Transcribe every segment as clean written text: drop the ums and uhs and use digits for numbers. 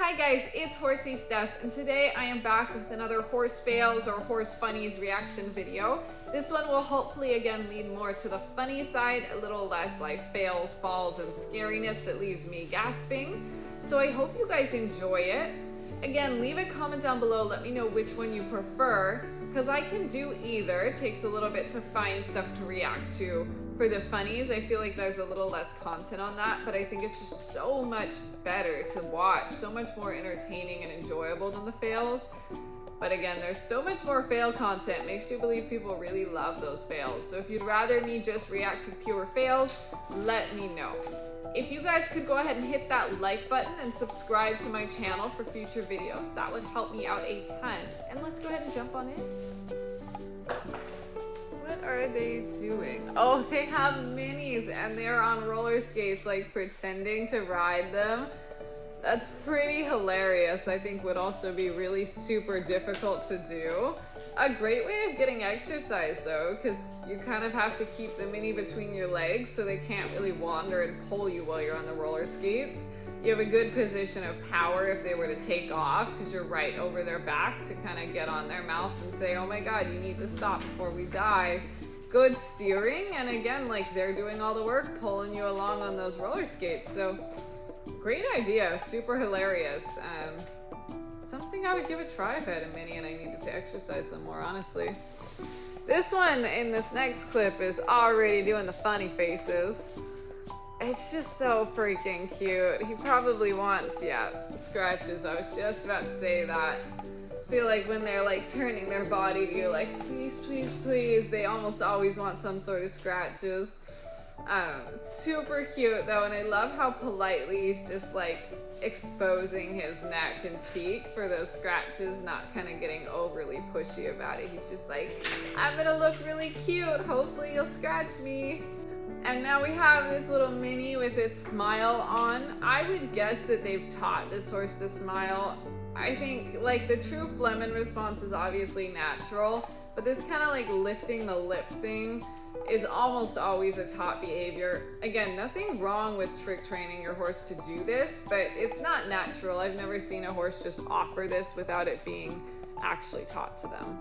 Hi guys, it's Horsey Steph, and today I am back with another horse fails or horse funnies reaction video. This one will hopefully again lead more to the funny side, a little less like fails, falls, and scariness that leaves me gasping. So I hope you guys enjoy it. Again, leave a comment down below, let me know which one you prefer, because I can do either. It takes a little bit to find stuff to react to. For the funnies, I feel like there's a little less content on that, but I think it's just so much better to watch, so much more entertaining and enjoyable than the fails. But again, there's so much more fail content, makes you believe people really love those fails. So if you'd rather me just react to pure fails, let me know. If you guys could go ahead and hit that like button and subscribe to my channel for future videos, that would help me out a ton. And let's go ahead and jump on in. What are they doing? Oh, they have minis and they're on roller skates, like pretending to ride them. That's pretty hilarious. I think would also be really super difficult to do. A great way of getting exercise though, because you kind of have to keep the mini between your legs so they can't really wander and pull you while you're on the roller skates. You have a good position of power if they were to take off because you're right over their back to kind of get on their mouth and say, oh my God, you need to stop before we die. Good steering, and again, like they're doing all the work, pulling you along on those roller skates. So great idea, super hilarious. Something I would give a try if I had a mini and I needed to exercise them more, honestly. This one in this next clip is already doing the funny faces. It's just so freaking cute. He probably wants, scratches. I was just about to say that. I feel like when they're like turning their body to you, like, please, please, please, they almost always want some sort of scratches. Super cute though, and I love how politely he's just like exposing his neck and cheek for those scratches, not kind of getting overly pushy about it. He's just like, I'm gonna look really cute, hopefully you'll scratch me. And now we have this little mini with its smile on. I would guess that they've taught this horse to smile. I think like the true Flehmen response is obviously natural, but this kind of like lifting the lip thing is almost always a taught behavior. Again, nothing wrong with trick training your horse to do this, but it's not natural. I've never seen a horse just offer this without it being actually taught to them.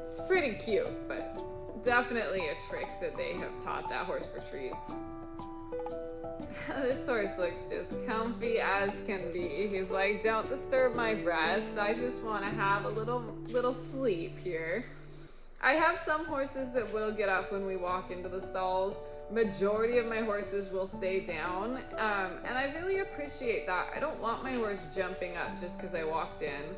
It's pretty cute, but definitely a trick that they have taught that horse for treats. This horse looks just comfy as can be. He's like, don't disturb my rest. I just want to have a little sleep here. I have some horses that will get up when we walk into the stalls. Majority of my horses will stay down, and I really appreciate that. I don't want my horse jumping up just because I walked in.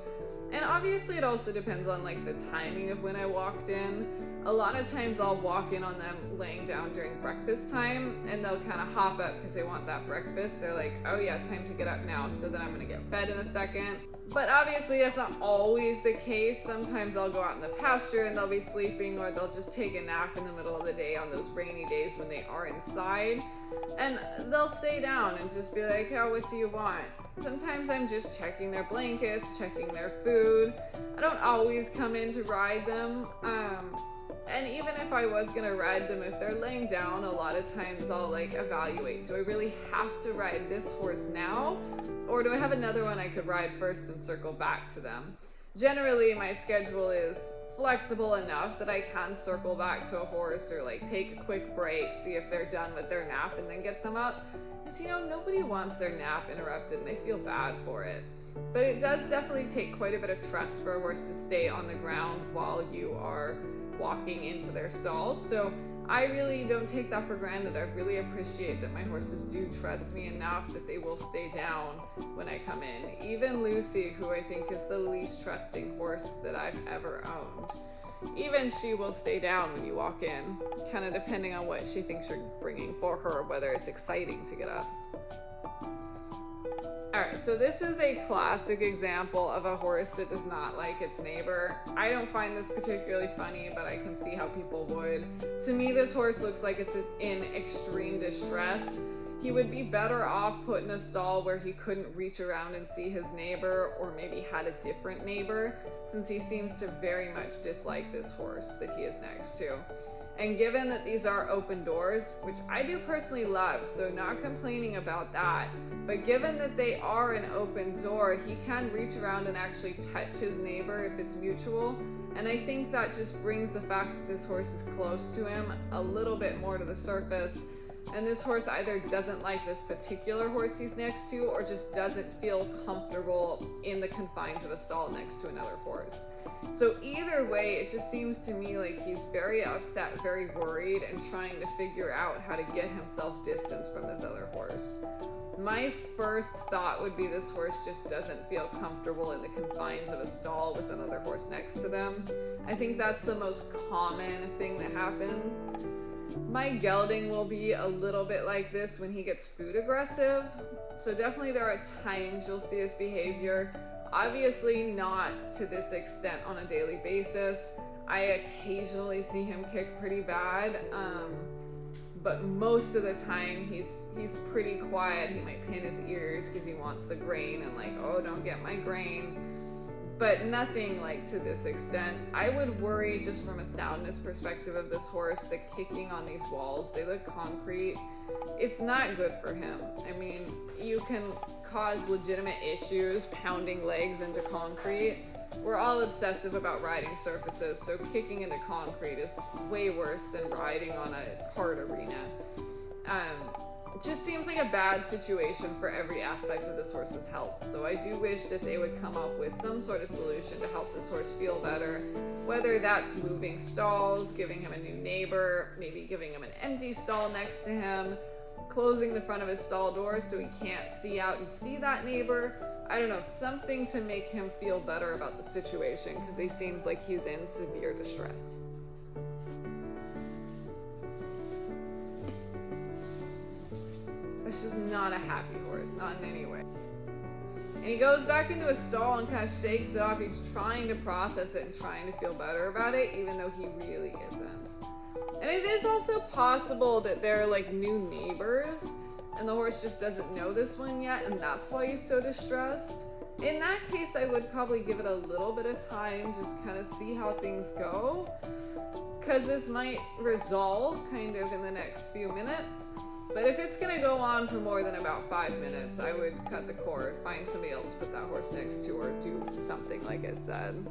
And obviously it also depends on like the timing of when I walked in. A lot of times I'll walk in on them laying down during breakfast time, and they'll kind of hop up because they want that breakfast. They're like, oh yeah, time to get up now, so then I'm gonna get fed in a second. But obviously that's not always the case. Sometimes I'll go out in the pasture and they'll be sleeping, or they'll just take a nap in the middle of the day on those rainy days when they are inside. And they'll stay down and just be like, oh, what do you want? Sometimes I'm just checking their blankets, checking their food. I don't always come in to ride them. And even if I was gonna ride them, if they're laying down, a lot of times I'll like evaluate, do I really have to ride this horse now? Or do I have another one I could ride first and circle back to them? Generally, my schedule is flexible enough that I can circle back to a horse or like take a quick break, see if they're done with their nap and then get them up. Because you know, nobody wants their nap interrupted and they feel bad for it. But it does definitely take quite a bit of trust for a horse to stay on the ground while you are walking into their stalls. So I really don't take that for granted. I really appreciate that my horses do trust me enough that they will stay down when I come in. Even Lucy, who I think is the least trusting horse that I've ever owned, even she will stay down when you walk in, kind of depending on what she thinks you're bringing for her, whether it's exciting to get up. Alright, so this is a classic example of a horse that does not like its neighbor. I don't find this particularly funny, but I can see how people would. To me, this horse looks like it's in extreme distress. He would be better off put in a stall where he couldn't reach around and see his neighbor, or maybe had a different neighbor, since he seems to very much dislike this horse that he is next to. And given that these are open doors, which I do personally love, so not complaining about that, but given that they are an open door, he can reach around and actually touch his neighbor if it's mutual. And I think that just brings the fact that this horse is close to him a little bit more to the surface. And this horse either doesn't like this particular horse he's next to, or just doesn't feel comfortable in the confines of a stall next to another horse. So either way, it just seems to me like he's very upset, very worried, and trying to figure out how to get himself distance from this other horse. My first thought would be this horse just doesn't feel comfortable in the confines of a stall with another horse next to them. I think that's the most common thing that happens. My gelding will be a little bit like this when he gets food aggressive. So definitely there are times you'll see his behavior. Obviously not to this extent on a daily basis. I occasionally see him kick pretty bad. But most of the time he's pretty quiet. He might pin his ears because he wants the grain and like, oh, don't get my grain. But nothing like to this extent. I would worry just from a soundness perspective of this horse, the kicking on these walls, they look concrete. It's not good for him. I mean, you can cause legitimate issues pounding legs into concrete. We're all obsessive about riding surfaces, so kicking into concrete is way worse than riding on a hard arena. It just seems like a bad situation for every aspect of this horse's health. So I do wish that they would come up with some sort of solution to help this horse feel better. Whether that's moving stalls, giving him a new neighbor, maybe giving him an empty stall next to him, closing the front of his stall door so he can't see out and see that neighbor. I don't know, something to make him feel better about the situation, because he seems like he's in severe distress. It's just not a happy horse, not in any way. And he goes back into his stall and kind of shakes it off. He's trying to process it and trying to feel better about it, even though he really isn't. And it is also possible that they're like new neighbors, and the horse just doesn't know this one yet, and that's why he's so distressed. In that case, I would probably give it a little bit of time, just kind of see how things go, because this might resolve kind of in the next few minutes. But if it's going to go on for more than about 5 minutes, I would cut the cord, find somebody else to put that horse next to, or do something like I said.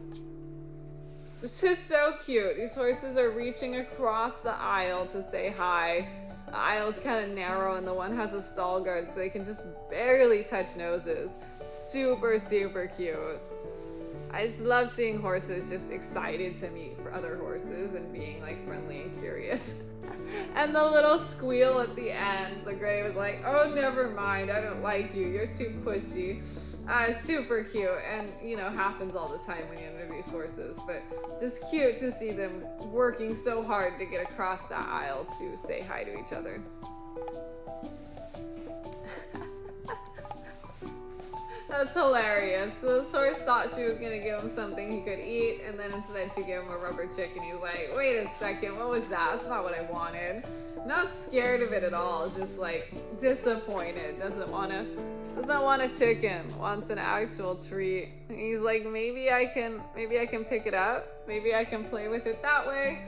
This is so cute. These horses are reaching across the aisle to say hi. The aisle is kind of narrow, and the one has a stall guard, so they can just barely touch noses. Super, super cute. I just love seeing horses just excited to meet for other horses and being like friendly and curious. And the little squeal at the end, the gray was like, oh, never mind, I don't like you, you're too pushy. Super cute, and you know, happens all the time when you introduce horses, but just cute to see them working so hard to get across that aisle to say hi to each other. That's hilarious. So this horse thought she was gonna give him something he could eat, and then instead she gave him a rubber chicken. He's like, wait a second, what was that? That's not what I wanted. Not scared of it at all, just like disappointed. Doesn't want a chicken, wants an actual treat. And he's like, maybe I can pick it up, maybe I can play with it that way,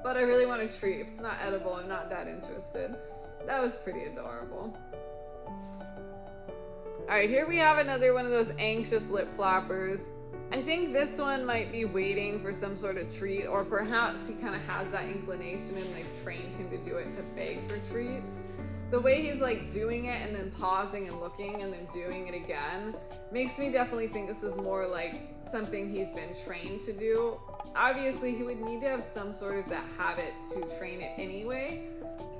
but I really want a treat. If it's not edible, I'm not that interested. That was pretty adorable. Alright, here we have another one of those anxious lip flappers. I think this one might be waiting for some sort of treat, or perhaps he kind of has that inclination and they've trained him to do it to beg for treats. The way he's like doing it and then pausing and looking and then doing it again makes me definitely think this is more like something he's been trained to do. Obviously, he would need to have some sort of that habit to train it anyway.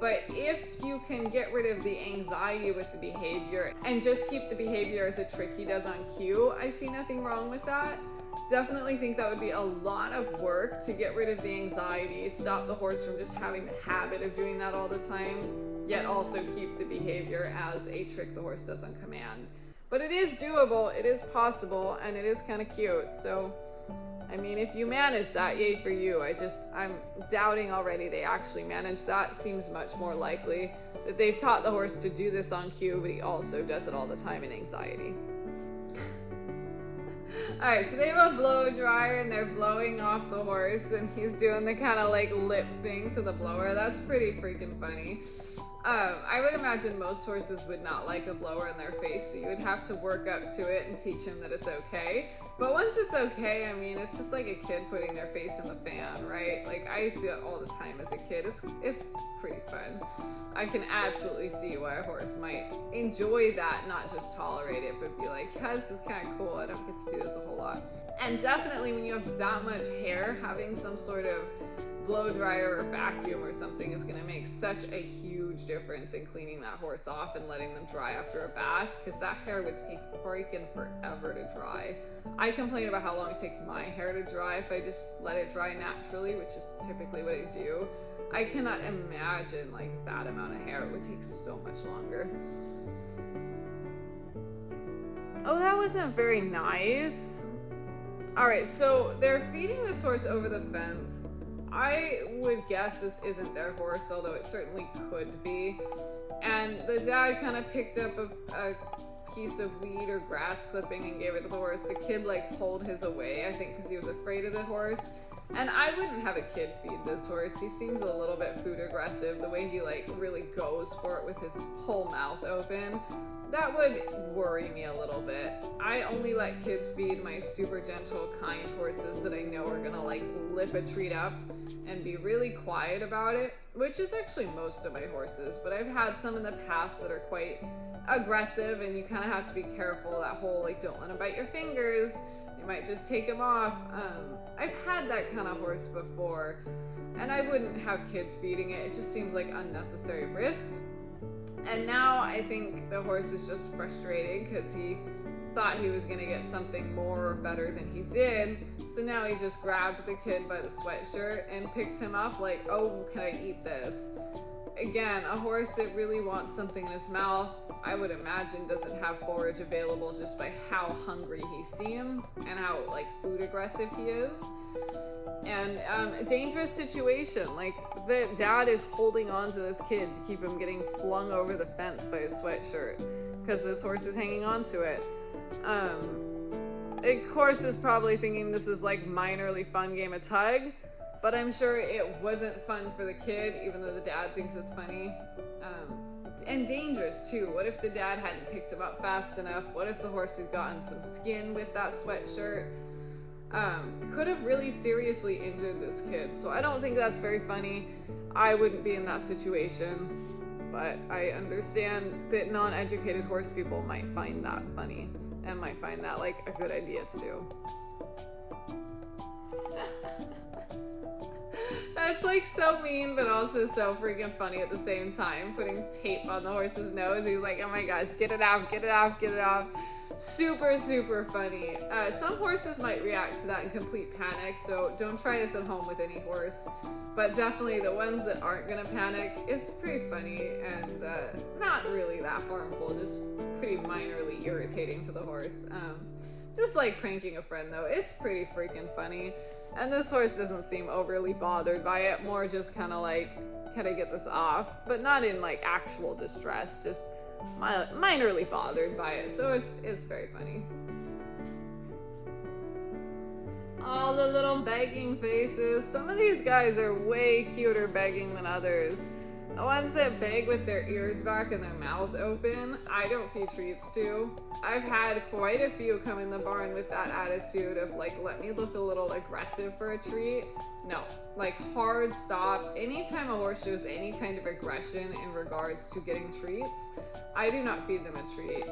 But if you can get rid of the anxiety with the behavior and just keep the behavior as a trick he does on cue, I see nothing wrong with that. Definitely think that would be a lot of work to get rid of the anxiety, stop the horse from just having the habit of doing that all the time, yet also keep the behavior as a trick the horse does on command. But it is doable, it is possible, and it is kind of cute. So, I mean, if you manage that, yay for you. I'm doubting already they actually manage that. Seems much more likely that they've taught the horse to do this on cue, but he also does it all the time in anxiety. Alright, so they have a blow dryer and they're blowing off the horse and he's doing the kind of like lip thing to the blower. That's pretty freaking funny. I would imagine most horses would not like a blower in their face, so you would have to work up to it and teach him that it's okay. But once it's okay, I mean, it's just like a kid putting their face in the fan, right? Like, I used to do it all the time as a kid. It's pretty fun. I can absolutely see why a horse might enjoy that, not just tolerate it, but be like, yeah, this is kind of cool. I don't get to do this a whole lot. And definitely when you have that much hair, having some sort of blow dryer or vacuum or something is going to make such a huge difference in cleaning that horse off and letting them dry after a bath, because that hair would take freaking forever to dry. I complain about how long it takes my hair to dry if I just let it dry naturally, which is typically what I do. I cannot imagine like that amount of hair. It would take so much longer. Oh, that wasn't very nice. All right, so they're feeding this horse over the fence. I would guess this isn't their horse, although it certainly could be. And the dad kind of picked up a piece of weed or grass clipping and gave it to the horse. The kid like pulled his away, I think because he was afraid of the horse. And I wouldn't have a kid feed this horse. He seems a little bit food aggressive, the way he like really goes for it with his whole mouth open. That would worry me a little bit. I only let kids feed my super gentle, kind horses that I know are gonna like lip a treat up and be really quiet about it, which is actually most of my horses, but I've had some in the past that are quite aggressive and you kind of have to be careful. That whole like, don't let them bite your fingers, you might just take them off. I've had that kind of horse before and I wouldn't have kids feeding it. It just seems like unnecessary risk. And now I think the horse is just frustrated because he thought he was going to get something more or better than he did. So now he just grabbed the kid by the sweatshirt and picked him up like, oh, can I eat this? Again, a horse that really wants something in his mouth, I would imagine doesn't have forage available just by how hungry he seems and how like food aggressive he is. And a dangerous situation. Like the dad is holding on to this kid to keep him getting flung over the fence by his sweatshirt because this horse is hanging on to it. Of course, is probably thinking this is like minorly fun game of tug, but I'm sure it wasn't fun for the kid, even though the dad thinks it's funny. And dangerous too. What if the dad hadn't picked him up fast enough? What if the horse had gotten some skin with that sweatshirt? Could have really seriously injured this kid. So I don't think that's very funny. I wouldn't be in that situation, but I understand that non-educated horse people might find that funny and might find that like a good idea to do. That's like so mean, but also so freaking funny at the same time. Putting tape on the horse's nose. He's like, oh my gosh, get it off, get it off, get it off. Super, super funny. Some horses might react to that in complete panic, so don't try this at home with any horse. But definitely the ones that aren't gonna panic, it's pretty funny and not really that harmful, just pretty minorly irritating to the horse. Just like pranking a friend though, it's pretty freaking funny. And this horse doesn't seem overly bothered by it, more just kind of like, can I get this off? But not in like actual distress, just minorly bothered by it, so it's very funny. All the little begging faces. Some of these guys are way cuter begging than others. The ones that beg with their ears back and their mouth open, I don't feed treats to. I've had quite a few come in the barn with that attitude of like, let me look a little aggressive for a treat. No, like hard stop. Anytime a horse shows any kind of aggression in regards to getting treats, I do not feed them a treat.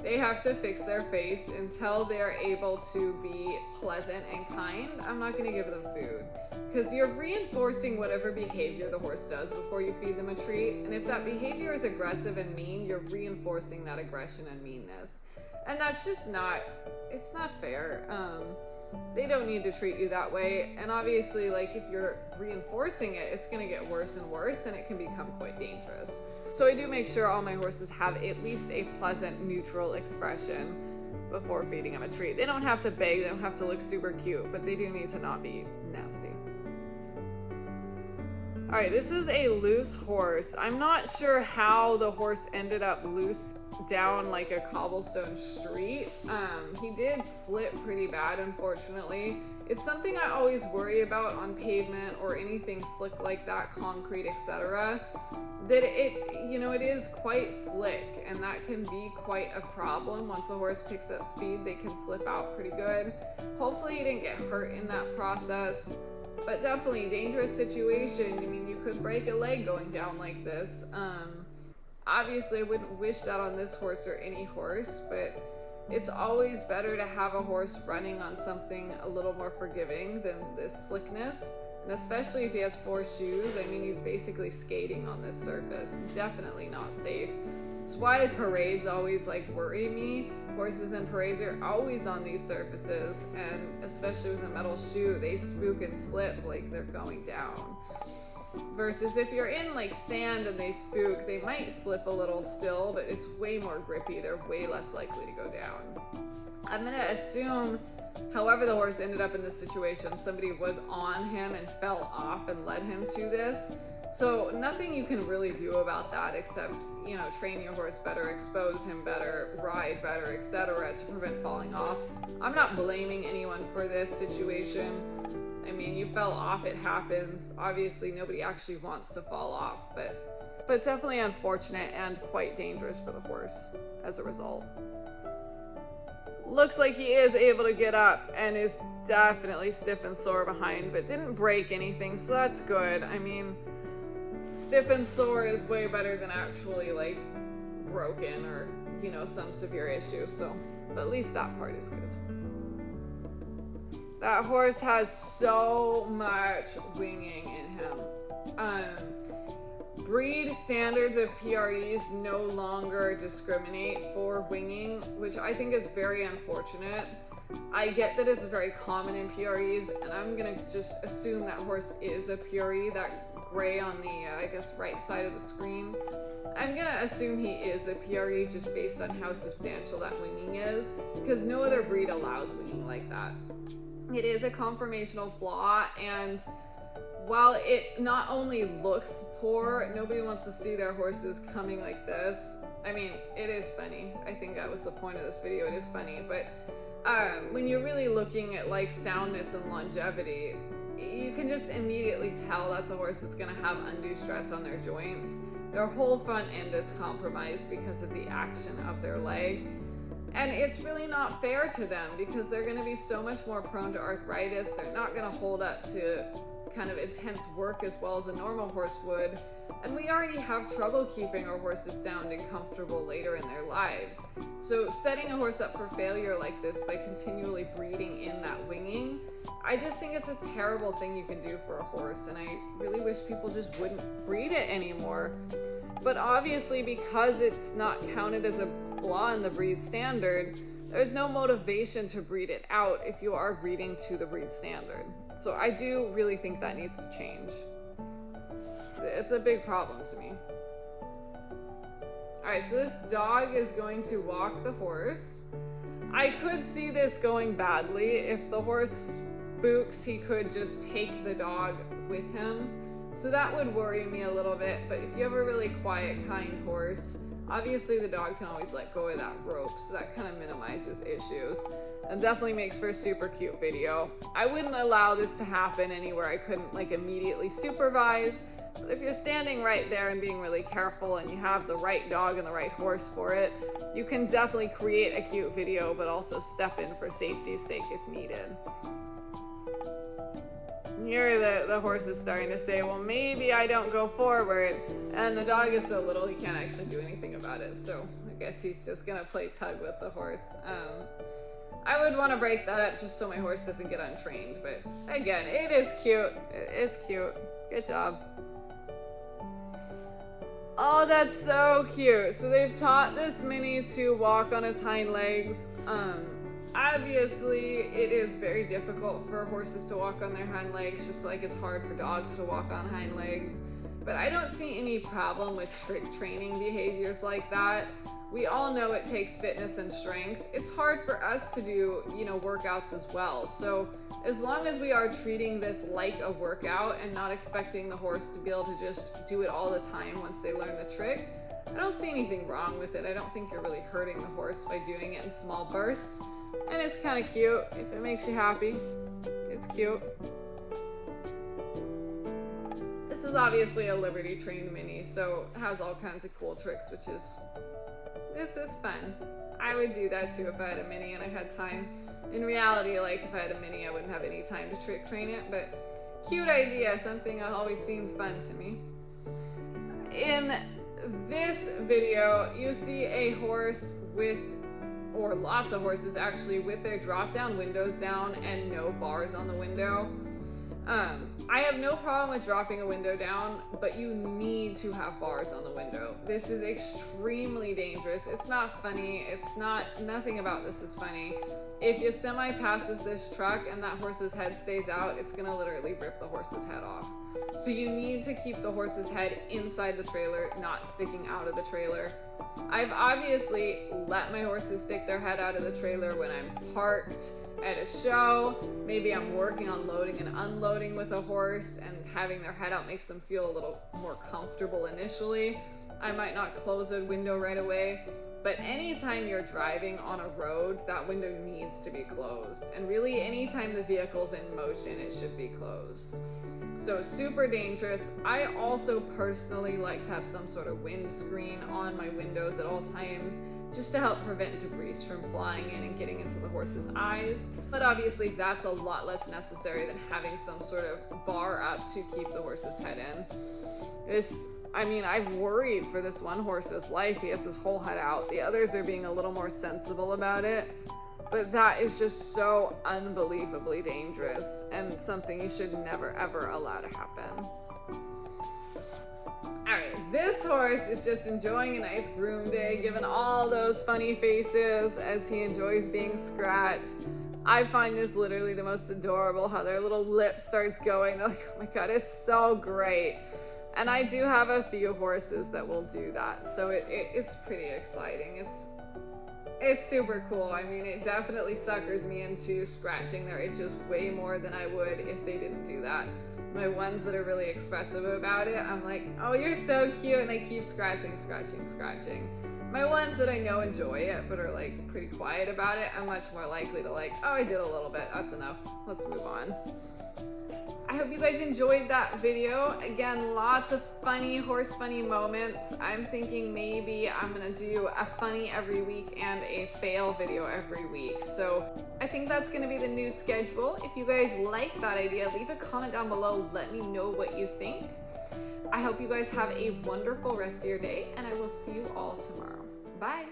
They have to fix their face until they're able to be pleasant and kind. I'm not going to give them food because you're reinforcing whatever behavior the horse does before you feed them a treat. And if that behavior is aggressive and mean, you're reinforcing that aggression and meanness. And that's just not, it's not fair. They don't need to treat you that way. And obviously, like if you're reinforcing it, it's going to get worse and worse and it can become quite dangerous. So I do make sure all my horses have at least a pleasant, neutral expression before feeding them a treat. They don't have to beg, they don't have to look super cute, but they do need to not be nasty. All right, this is a loose horse. I'm not sure how the horse ended up loose down like a cobblestone street. He did slip pretty bad, unfortunately. It's something I always worry about on pavement or anything slick like that, concrete, etc. That it is quite slick, and that can be quite a problem. Once a horse picks up speed, they can slip out pretty good. Hopefully he didn't get hurt in that process. But definitely a dangerous situation. I mean, you could break a leg going down like this. Obviously, I wouldn't wish that on this horse or any horse, but it's always better to have a horse running on something a little more forgiving than this slickness. And especially if he has 4 shoes. I mean, he's basically skating on this surface. Definitely not safe. It's why parades always worry me. Horses in parades are always on these surfaces, and especially with a metal shoe, they spook and slip like they're going down. Versus if you're in sand and they spook, they might slip a little still, but it's way more grippy. They're way less likely to go down. I'm gonna assume, however the horse ended up in this situation, somebody was on him and fell off and led him to this. So nothing you can really do about that except, train your horse better, expose him better, ride better, etc. to prevent falling off. I'm not blaming anyone for this situation. I mean, you fell off, it happens. Obviously, nobody actually wants to fall off, but definitely unfortunate and quite dangerous for the horse as a result. Looks like he is able to get up and is definitely stiff and sore behind, but didn't break anything, so that's good. I mean, stiff and sore is way better than actually broken or some severe issue, so at least that part is good. That horse has so much winging in him. Breed standards of PREs no longer discriminate for winging, which I think is very unfortunate. I get that it's very common in PREs, and I'm gonna just assume that horse is a PRE, that gray on the, right side of the screen. I'm gonna assume he is a PRE just based on how substantial that winging is, because no other breed allows winging like that. It is a conformational flaw, and while it not only looks poor, nobody wants to see their horses coming like this. I mean, it is funny. I think that was the point of this video. It is funny, but when you're really looking at soundness and longevity, you can just immediately tell that's a horse that's going to have undue stress on their joints. Their whole front end is compromised because of the action of their leg. And it's really not fair to them because they're going to be so much more prone to arthritis. They're not going to hold up to kind of intense work as well as a normal horse would. And we already have trouble keeping our horses sound and comfortable later in their lives. So setting a horse up for failure like this by continually breeding in that winging, I just think it's a terrible thing you can do for a horse, and I really wish people just wouldn't breed it anymore. But obviously, because it's not counted as a flaw in the breed standard, there's no motivation to breed it out if you are breeding to the breed standard. So I do really think that needs to change. It's a big problem to me. Alright, so this dog is going to walk the horse. I could see this going badly. If the horse spooks, he could just take the dog with him. So that would worry me a little bit, but if you have a really quiet, kind horse, obviously the dog can always let go of that rope, so that kind of minimizes issues and definitely makes for a super cute video. I wouldn't allow this to happen anywhere I couldn't immediately supervise, but if you're standing right there and being really careful and you have the right dog and the right horse for it, you can definitely create a cute video, but also step in for safety's sake if needed. Here the horse is starting to say, well, maybe I don't go forward. And the dog is so little he can't actually do anything about it. So I guess he's just going to play tug with the horse. I would want to break that up just so my horse doesn't get untrained. But again, it is cute. It's cute. Good job. Oh, that's so cute. So they've taught this mini to walk on its hind legs. Obviously, it is very difficult for horses to walk on their hind legs, just like it's hard for dogs to walk on hind legs. But I don't see any problem with trick training behaviors like that. we all know it takes fitness and strength. It's hard for us to do, workouts as well. So as long as we are treating this like a workout and not expecting the horse to be able to just do it all the time once they learn the trick, I don't see anything wrong with it. I don't think you're really hurting the horse by doing it in small bursts. And it's kind of cute. If it makes you happy, it's cute. This is obviously a Liberty trained mini, so it has all kinds of cool tricks, this is fun. I would do that too if I had a mini and I had time. In reality, like if I had a mini, I wouldn't have any time to trick train it, but cute idea, something that always seemed fun to me. In this video, you see a horse or lots of horses actually, with their drop down windows down and no bars on the window. I have no problem with dropping a window down, but you need to have bars on the window. This is extremely dangerous. It's not funny. Nothing about this is funny. If your semi passes this truck and that horse's head stays out, it's gonna literally rip the horse's head off. So you need to keep the horse's head inside the trailer, not sticking out of the trailer. I've obviously let my horses stick their head out of the trailer when I'm parked at a show. Maybe I'm working on loading and unloading with a horse, and having their head out makes them feel a little more comfortable initially. I might not close a window right away, but anytime you're driving on a road, that window needs to be closed. And really, anytime the vehicle's in motion, it should be closed. So super dangerous. I also personally like to have some sort of windscreen on my windows at all times, just to help prevent debris from flying in and getting into the horse's eyes. But obviously that's a lot less necessary than having some sort of bar up to keep the horse's head in. I've worried for this one horse's life. He has his whole head out. The others are being a little more sensible about it. But that is just so unbelievably dangerous and something you should never ever allow to happen. Alright, this horse is just enjoying a nice groom day, giving all those funny faces as he enjoys being scratched. I find this literally the most adorable, how their little lip starts going. They're like, oh my god, it's so great. And I do have a few horses that will do that, so it's pretty exciting. It's super cool. It definitely suckers me into scratching their itches way more than I would if they didn't do that. My ones that are really expressive about it, I'm like, oh, you're so cute, and I keep scratching. My ones that I know enjoy it but are like pretty quiet about it, I'm much more likely to oh, I did a little bit, that's enough, let's move on. I hope you guys enjoyed that video. Again, lots of funny horse funny moments. I'm thinking maybe I'm gonna do a funny every week and a fail video every week. So I think that's gonna be the new schedule. If you guys like that idea, leave a comment down below. Let me know what you think. I hope you guys have a wonderful rest of your day, and I will see you all tomorrow. Bye.